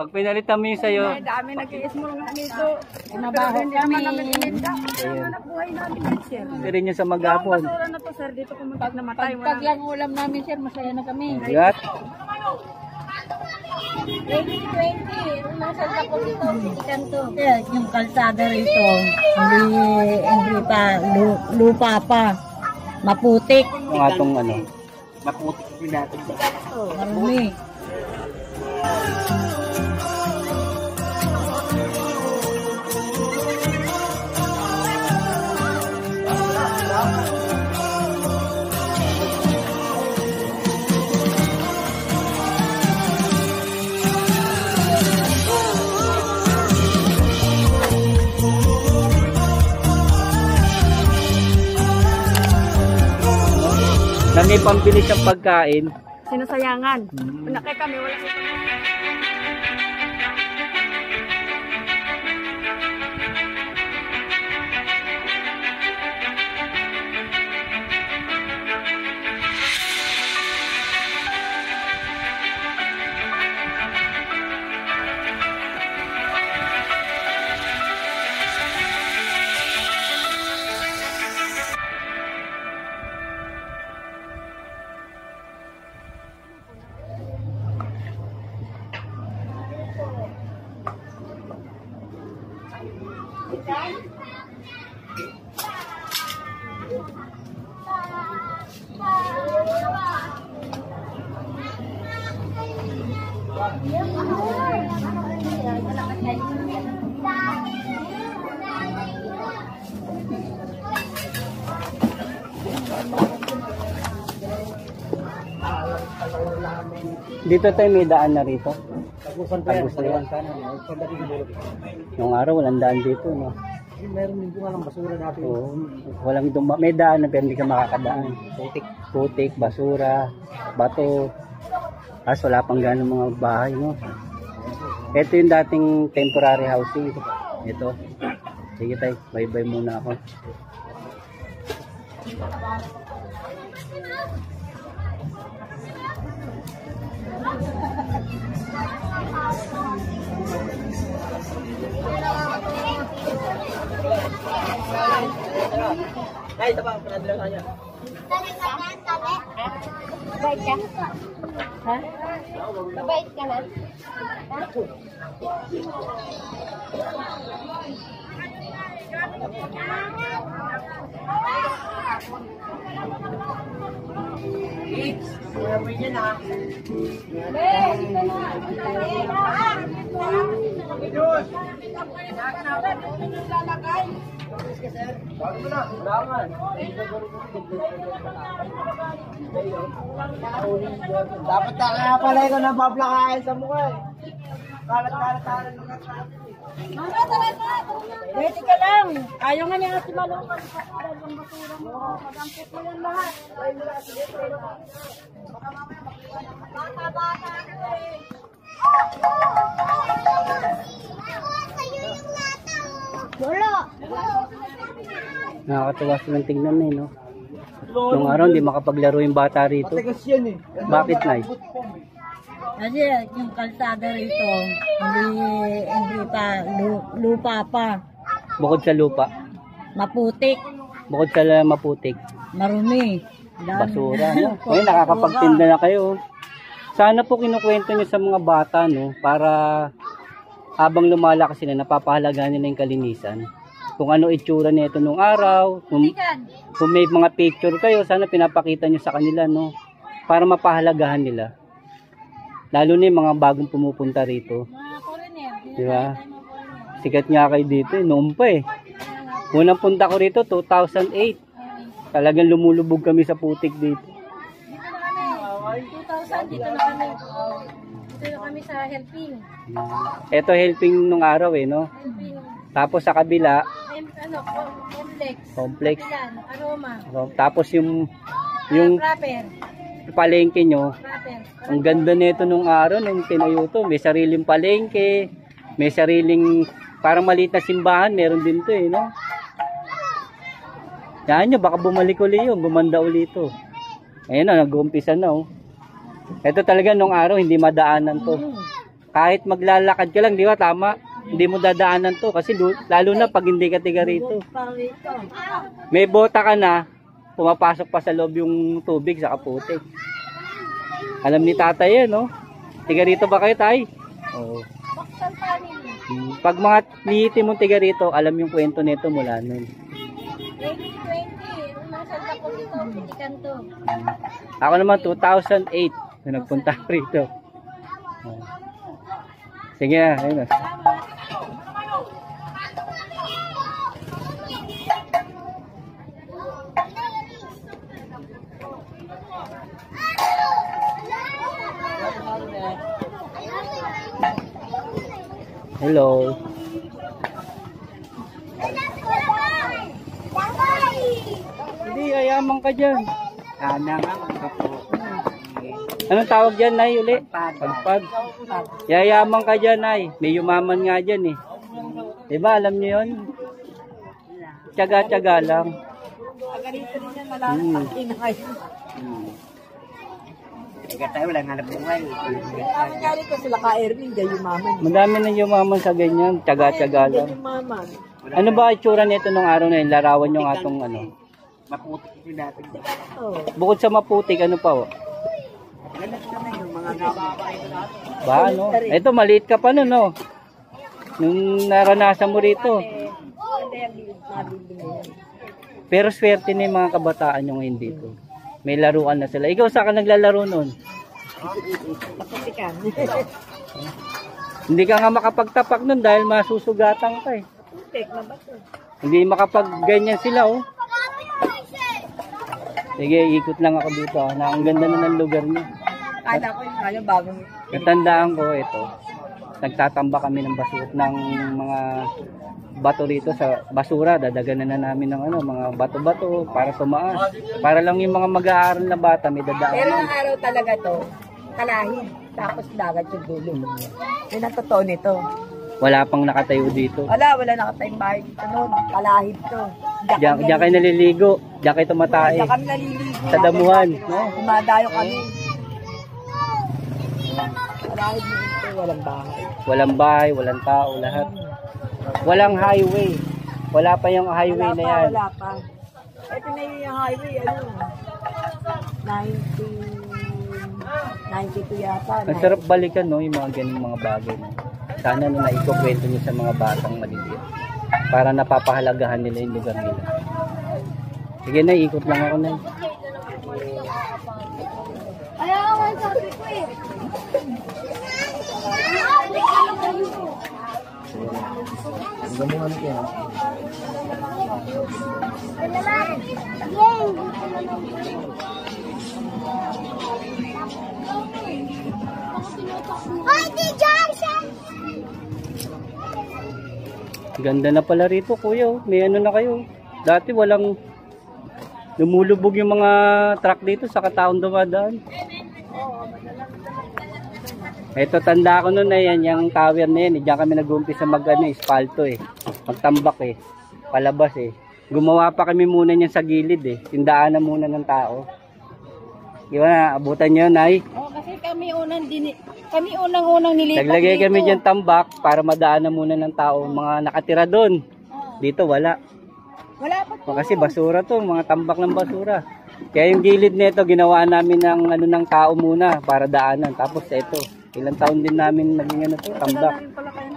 Pag pinalitan mo yung sa'yo. Ay, dami nag-i-small nga nito. Mabaho Hindi kami. naman namin ininda. Kaya nga nabuhay namin din, sir. Hindi rin yung sa maghapon. Yung basura na to, sir, dito pumunta namatay. Pag lang ulam namin, sir, masaya na kami. Bigat. 2020, nasalta po dito, ikan to. Yung kalsada rito, hindi pa, lupa pa. Maputik. Yung atong ano. Maputik din natin. Marumi. Na may pambili siyang pagkain. Sinasayangan. Nakay kami, wala ito. Dito tayo may daan na rito. Tagusan yan. Nung araw walang daan dito, no? Meron din bunga ng basura natin. Oo, walang may daan na pero hindi ka makakadaan. Putik, basura, bato. Tapos wala pang ganong mga bahay, no? Ito yung dating temporary housing. Ito. Sige tayo, bye-bye muna ako. Ay, ito pa, panadala ka niya. Babait ka? Ha? Babait ka na? Dapat na kaya pala ikaw nabablakain sa mukha eh. Kalat-kalat ng kalat. Wait ka lang. Ayaw nga niya si Malong. Ang basura mo. Magampit mo yan lahat. Bata-bata ka eh. Wala. Nakakatawa silang tingnan na, no? Nung araw hindi makapaglaro yung bata rito. Matigas yan eh. Bakit, Nay? Kasi yung kalsada rito, hindi pa, lupa pa. Bukod sa lupa. Maputik. Bukod sa maputik. Marumi. Basura, no? Ngayon nakakapagtinda na kayo. Sana po kinukwento nyo sa mga bata, no? Para habang lumalakas sila, napapahalagaan nila yung kalinisan. Kung ano itsura nito nung araw, kung may mga picture kayo, sana pinapakita nyo sa kanila, no? Para mapahalagahan nila. Lalo na yung mga bagong pumupunta rito. Di ba? Sikat nga kayo dito, noon pa eh. Unang punta ko rito, 2008. Talagang lumulubog kami sa putik dito. Dito na kami. 2000, dito na kami. Dito na kami sa helping. Ito helping nung araw eh, no? Helping. Tapos sa kabila, Complex. complex. Aroma. Tapos yung Rapper. palengke nyo, Rapper. ang ganda nito nung araw nung tinayo to. May sariling palengke, may sariling parang maliit na simbahan, meron din to eh, no? Yan nyo, baka bumalik uli yun, gumanda uli to. Ayun na, nag-uumpisa na oh. Ito talaga nung araw hindi madaanan to. Kahit maglalakad ka lang, di ba? Tama. Hindi mo dadaanan to kasi lalo na pag hindi ka tiga rito. May bota ka na, pumapasok pa sa loob yung tubig sa kaputik. Alam ni tatay yan, no? Tiga rito ba kayo, tay? Oo. Pag mga lihiti mong tiga rito, alam yung kwento nito mula nun. 2020, umasal ako dito, pitikan to. Ako naman 2008 na nagpunta rito. Sige na, ayun na. Hello. Hindi, ayaman ka dyan. Sana nga, po. Anong tawag dyan, Nay, uli? Pagpag. Yayaman ka dyan, Nay. May yumaman nga dyan, eh. Diba, alam niyo yun? Tiyaga-tiyaga lang. Ganito rin yan, malapit inay. Tiga tayo, wala nga nabuhay. Ang nangyari ko sila ka Erwin, dyan yumaman. Madami na yumaman sa ganyan. Tiyaga-tiyaga lang. Yumaman. Ano ba itsura nito nung araw na yun? Larawan yung atong ano? Maputik ito dati. Bukod sa maputik, ano pa? Ganit ka na yung mga nababay. Ba, ano? Ito, maliit ka pa nun, no? Nung naranasan mo rito. Pero swerte na yung mga kabataan yung ngayon dito. May laruan na sila. Ikaw, saan ka naglalaro nun? Kaputikan. Hindi ka nga makapagtapak nun dahil masusugatan ka eh. Putik na ba ito? Hindi makapag-ganyan sila, oh. Sige, ikot lang ako dito. Ang ganda na ng lugar niya. Kala ko yung bagong... Natandaan ko ito. Nagtatamba kami ng basura, ng mga bato rito sa basura. Dadaganan na namin ng ano, mga bato-bato para tumaas. Para lang yung mga mag-aaral na bata may dadaan. Pero ang araw talaga to, kalahid. Tapos dagat yung dulo. Yun ang totoo nito. Wala pang nakatayo dito. Wala nakatayong bahay dito noon. Kalahid to. Diyan kayo naliligo. Diyan kayo tumatae. Diyan kami naliligo. Sa damuhan. No? Dumadayo kami. Kalahid nito, walang bahay. Walang bahay, walang tao, lahat. Walang highway. Wala pa yung highway na yan. Wala pa. Ito na yung highway, ano, 92 yata. Ang sarap balikan, no, yung mga ganyung mga bagay. No? Sana na naikukwento niyo sa mga batang maliliit. Para napapahalagahan nila yung lugar nila. Sige na, ikot lang ako na. Ayaw ko ang sabi ko eh. Gamuhan ko. Hoy, di Johnson! Ganda na pala rito, kuya. Oh. May ano na kayo. Dati walang lumulubog yung mga truck dito sa kataon dumadaan. Ito, tanda ko nun na yan, yung tower na yan. Diyan kami nag-umpisa espalto eh. Magtambak eh. Palabas eh. Gumawa pa kami muna niyan sa gilid eh. Tindaan na muna ng tao. Di ba, abutan nyo, Nay? Oh, kasi kami unang-unang nilipat Naglagay kami dyan tambak para madaan na muna ng tao. Mga nakatira doon. Dito, wala. Wala pa to. Kasi basura to, mga tambak ng basura. Kaya yung gilid nito ginawa namin ng ano ng tao muna para daanan. Tapos ito, ilang taon din namin naging ano to, tambak.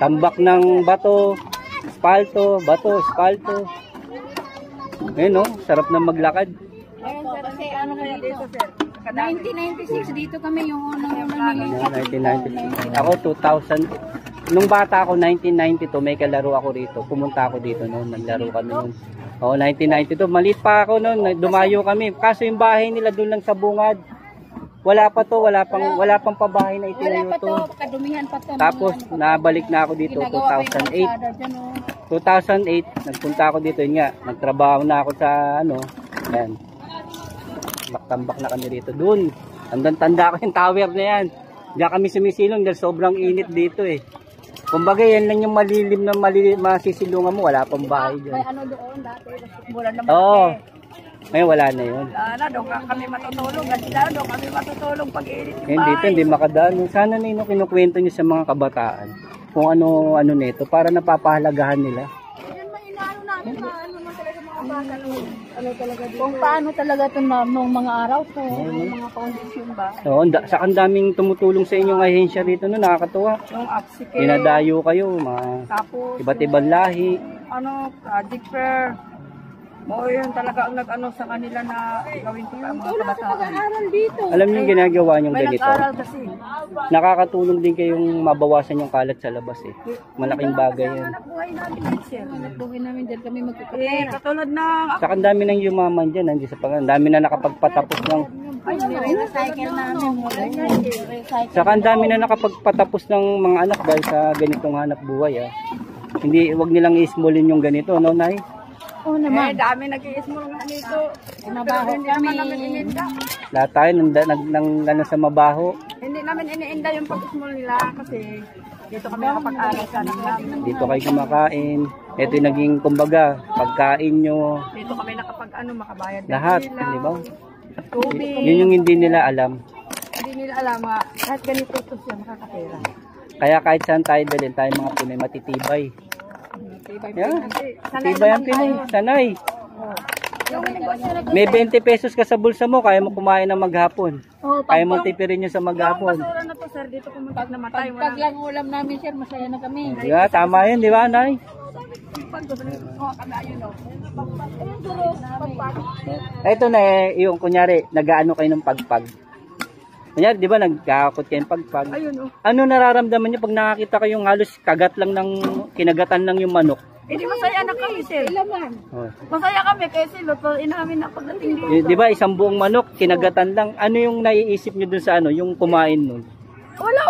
Tambak ng bato, espalto, bato, espalto. Ayun no, sarap na maglakad. Ayun sir, kasi ano kaya dito sir? 1996 dito kami yung unang nilipat. 1996. Ako 2000. Nung bata ako 1992, may kalaro ako rito. Pumunta ako dito noon, naglaro kami noon. Oo, 1992. Maliit pa ako noon, dumayo kami. Kaso yung bahay nila doon lang sa bungad. Wala pa to, wala pang pabahay na itinayo Wala pa to. to, kadumihan pa to. Tapos nabalik na ako dito 2008. 2008 nagpunta ako dito, yun nga, nagtrabaho na ako sa ano, yan. Tambak na kami dito doon. Tanda ko yung tower na yan. Diyan kami sumisilong dahil sobrang init dito eh. Kumbaga yan lang yung malilim na masisilungan mo, wala pang bahay May dyan. ano doon dati, mula naman. Oo. Ngayon wala na yun. Wala, doon kami matutulog. Kasi doon kami matutulog pag-iinit yung Ngayon dito hindi makadaan. Sana na yun kinukwento nyo sa mga kabataan kung ano nito para napapahalagahan nila. Yan may inaano namin, ano man talaga mga bata noon. Ano talaga dito. Kung paano talaga ito noong mga araw po, mga kondisyon ba? Oo, saka ang daming tumutulong sa inyong ahensya rito no, nakakatuwa. Yung upsike. Dinadayo kayo, mga Tapos, iba't ibang lahi. project fair. Mo yun talaga ang nag-ano sa kanila na gawin ko ang mga kabataan. Nag-aaral dito. Alam niyo yung ginagawa niyong May ganito. nag-aral kasi. Nakakatulong din kayong mabawasan yung kalat sa labas eh. Malaking bagay yan. Hanap buhay namin din siya. Buhay namin dyan kami magkakapera. Katulad ng Saka ang dami nang yumaman dyan, nandiyan sa ang dami na nakapagpatapos ng Recycle namin. Recycle. saka ang dami na nakapagpatapos ng mga anak dahil sa ganitong hanap buhay ah. Hindi, wag nilang i-smallin yung ganito, no, Nay? Oo naman. dami nag-i-small nga nito. Mabaho Hindi kami. naman namin ininda. Lahat tayo nang sa mabaho. Hindi namin iniinda yung pag-small nila kasi dito kami nakapag-aral sa anak namin. Dito kayo kumakain. Ito yung naging, kumbaga, pagkain nyo. Dito kami makabayad ng Lahat, ilaw, di ba? tubig. Yun yung hindi nila alam. Hindi nila alam nga, kahit ganito ito siya makakapera. Kaya kahit saan tayo dalhin, tayo mga Pinoy matitibay. Yeah. Matibay ang Pinoy. Sanay. Yung negosyo na May 20 pesos ka sa bulsa mo, kaya mo kumain ng maghapon. Oo, Kaya mo tipirin nyo sa yung maghapon. basura na to sir, dito pumunta namatay. pag lang ulam namin, sir, masaya na kami. Di ba? Tama yun, di ba, Nay? Kami ayun o. Ito na yung kunyari, nag-aano kayo ng pagpag. Kunyari, di ba, nagkakot kayo ng pagpag. Ayun o. Ano nararamdaman nyo pag nakakita kayong halos kagat lang ng, kinagatan lang yung manok? Hindi masaya na kami sir. Ilaman. Oh. Masaya kami kasi lutuin namin na pagdating dito. Di ba, isang buong manok, kinagatan lang. Ano yung naiisip nyo dun sa ano, yung kumain nun? Wala.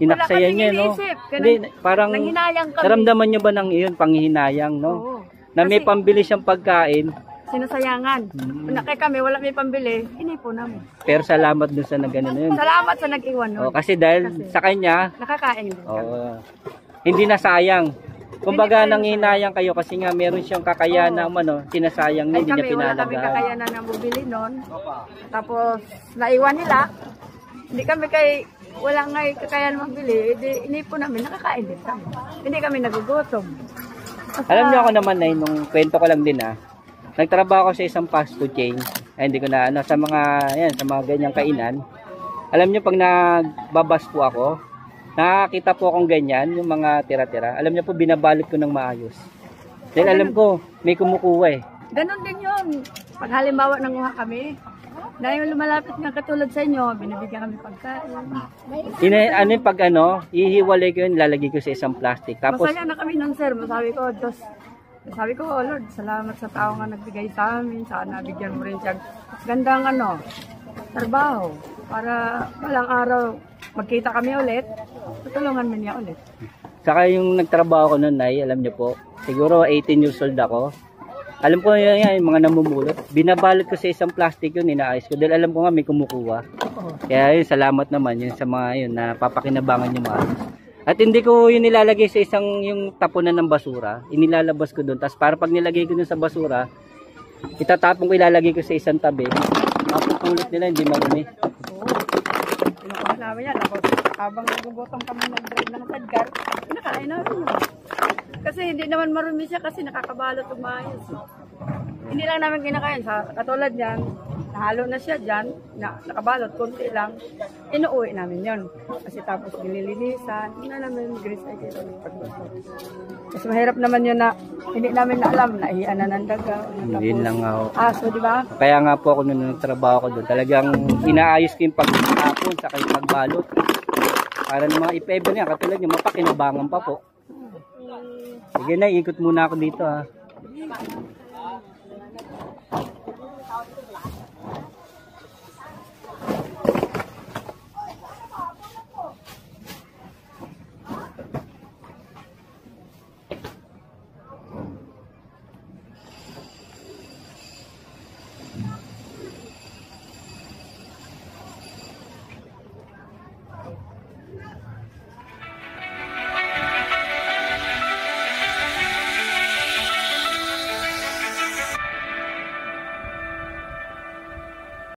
Inaksaya Wala niya, kaming no? iniisip. Hindi, parang Nanghinayang kami. naramdaman nyo ba ng iyon, panghihinayang, no? Oo. Na may Kasi- pambili siyang pagkain, Sinasayangan. Kaya kami, wala may pambili, inipo namin. pero salamat dun sa nagano na yun. Salamat sa nag-iwan nun. Oh, kasi dahil sa kanya, Nakakain din kami. hindi na sayang. Kumbaga Hindi na nanghihinayang kayo kasi nga meron siyang kakayahan na sinasayang niya, Ay hindi niya kami, wala kami pinalagaan. kakayanan na bumili nun. Tapos, naiwan nila. Hindi kami wala nga kakayanan mabili. Inipo namin, nakakain din kami. Hindi kami nagugutom. Alam niyo ako naman na nung kwento ko lang din nagtrabaho ako sa isang fast food chain. Ay, hindi ko na sa mga ganyang kainan. Alam niyo pag nagbabas po ako, nakakita po akong ganyan, yung mga tira-tira. Alam niyo po binabalot ko ng maayos. Dahil alam ko may kumukuha eh. Ganon din yun. Pag halimbawa nanguha kami, dahil lumalapit na katulad sa inyo, binibigyan kami pagkain. Ano yung pag ihiwalay ko yun, lalagay ko sa isang plastic. Tapos Masaya na kami nun sir. Sabi ko, oh Lord, salamat sa tao nga nagbigay sa amin. Sana bigyan mo rin siya gandang trabaho. Para balang araw magkita kami ulit. Tutulungan mo niya ulit. saka yung nagtrabaho ko noon, Nay, alam niyo po, siguro 18 years old ako. Alam ko yung mga namumulot. Binabalot ko sa isang plastic yun, inaayos ko. Dahil alam ko nga may kumukuha. Kaya yun, salamat naman yun sa mga yun na papakinabangan yung maayos. At hindi ko yun nilalagay sa isang yung tapunan ng basura. Inilalabas ko doon. Tapos para pag nilagay ko doon sa basura, itatapon ko, ilalagay ko sa isang tabi. Mapupulot nila, hindi marumi. Pinukuha namin yan. Tapos habang nagugutom kami nag-drive ng sadgar, pinakain namin yun. Kasi hindi naman marumi siya kasi nakakabalot ng maayos. Hindi lang namin kinakain. Katulad yan, nahalo na siya dyan, nakabalot, konti lang, inuuwi namin yon. Kasi tapos nililinisan, hindi na namin mag-recycle. Kasi mahirap naman yun na hindi namin na alam, naihian na ng daga. Hindi lang ako. Aso, di ba? Kaya nga po ako nung nagtrabaho ko doon, talagang inaayos ko yung pagtapon sa yung pagbalot. Para ng mga if-ever niya, katulad niya, mapakinabangan pa po. Sige na, ikot muna ako dito